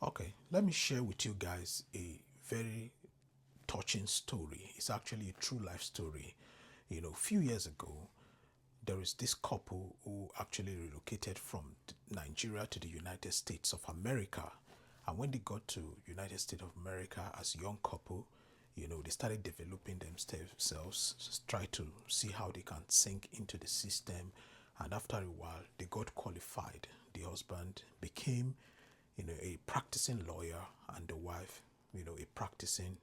Okay, let me share with you guys a very touching story. It's actually a true life story. A few years ago, there is this couple who actually relocated from Nigeria to the United States of America. And when they got to United States of America as a young couple, they started developing themselves, try to see how they can sink into the system. And after a while, they got qualified. The husband became, a practicing lawyer, and the wife, a practicing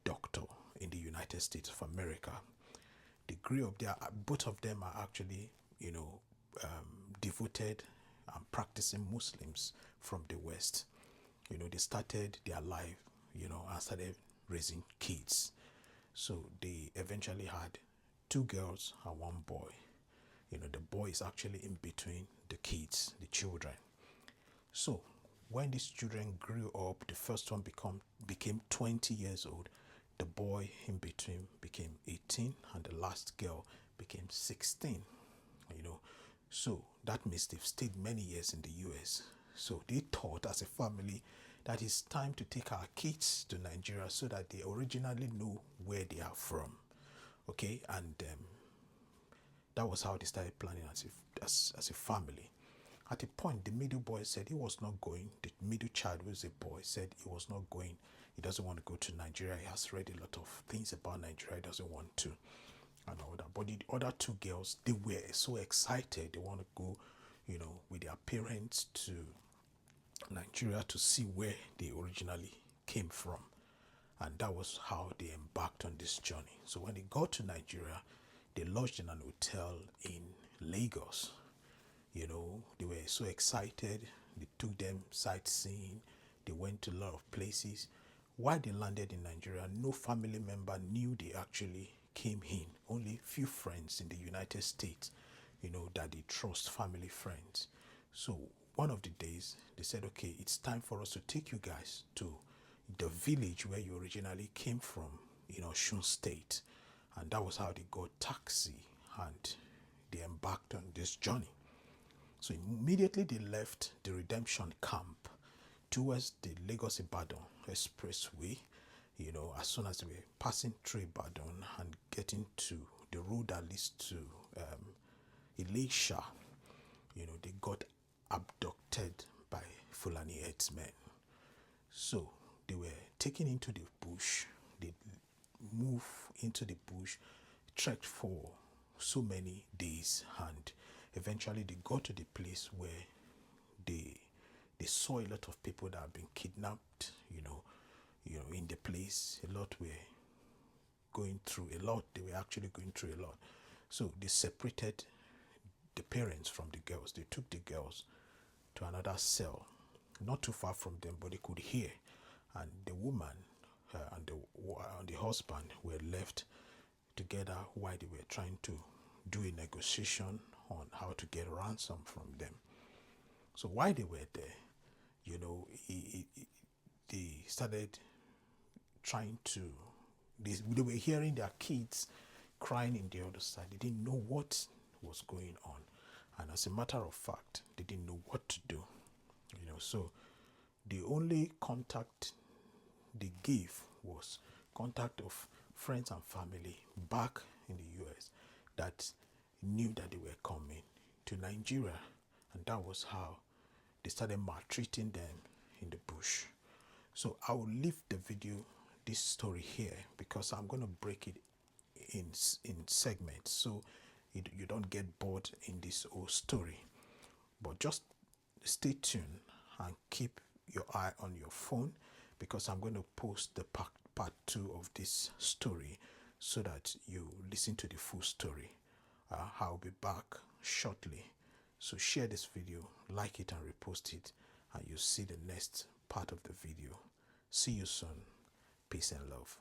doctor in the United States of America. They grew up there. Both of them are actually, you know, devoted and practicing Muslims from the West. They started their life, and started raising kids. So they eventually had two girls and one boy. The boy is actually in between the kids, the children. So when these children grew up, the first one became 20 years old. The boy in between became 18, and the last girl became 16. You know, so that means they've stayed many years in the US. So they thought as a family that it's time to take our kids to Nigeria so that they originally know where they are from. Okay, and that was how they started planning as a family. At a point, the middle boy said he was not going. The middle child, who was a boy, said he was not going. He doesn't want to go to Nigeria. He has read a lot of things about Nigeria. He doesn't want to, and all that. But the other two girls, they were so excited. They want to go, with their parents to Nigeria to see where they originally came from. And that was how they embarked on this journey. So when they got to Nigeria, they lodged in an hotel in Lagos. They were so excited. They took them sightseeing. They went to a lot of places. While they landed in Nigeria, no family member knew they actually came in. Only few friends in the United States, that they trust, family friends. So one of the days they said, okay, it's time for us to take you guys to the village where you originally came from, Osun State. And that was how they got taxi and they embarked on this journey. So immediately they left the redemption camp towards the Lagos Ibadan expressway. As soon as they were passing through Ibadan and getting to the road that leads to Elisha, they got abducted by Fulani headsmen. So they were taken into the bush. They moved into the bush, trekked for so many days, and eventually they got to the place where they they saw a lot of people that have been kidnapped. In the place, a lot were going through a lot. They were actually going through a lot. So they separated the parents from the girls. They took the girls to another cell, not too far from them, but they could hear. And the woman and the husband were left together while they were trying to do a negotiation on how to get ransom from them. So while they were there, they started trying to. They were hearing their kids crying in the other side. They didn't know what was going on, and as a matter of fact, they didn't know what to do. So the only contact they gave was contact of friends and family back in the US that knew that they were coming to Nigeria, and that was how they started maltreating them in the bush. So I will leave the video, this story here, because I'm going to break it in segments so you don't get bored in this whole story. But just stay tuned and keep your eye on your phone, because I'm going to post the part 2 of this story so that you listen to the full story. I'll be back shortly. So share this video, like it and repost it, and you'll see the next part of the video. See you soon. Peace and love.